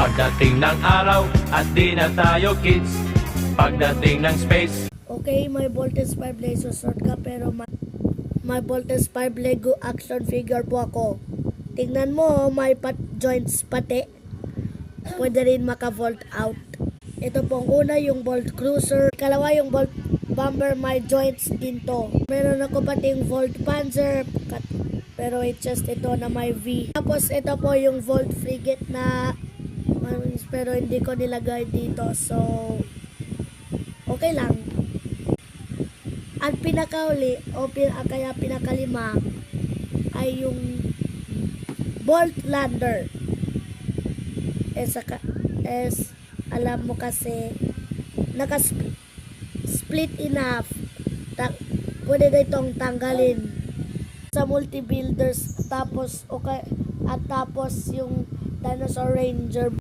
Pagdating ng araw at di na tayo kids. Pagdating ng space. Okay, may Voltes 5 laser sword ka pero may Voltes 5 Lego action figure po ako. Tingnan mo, may joints pati. Pwede rin maka-volt out. Ito pong una yung Volt Cruiser. Ikalawa yung Volt Bomber, may joints din to. Meron ako pating Volt Panzer. Pero it's just ito na may V. Tapos ito po yung Volt Frigate na pero hindi ko nilagay dito. So, okay lang. Ang pinakauli o kaya pinakalima ay yung Bolt Lander. Alam mo kasi naka-split in half. Pwede na itong tanggalin sa multi-builders tapos tapos yung Dinosaur Ranger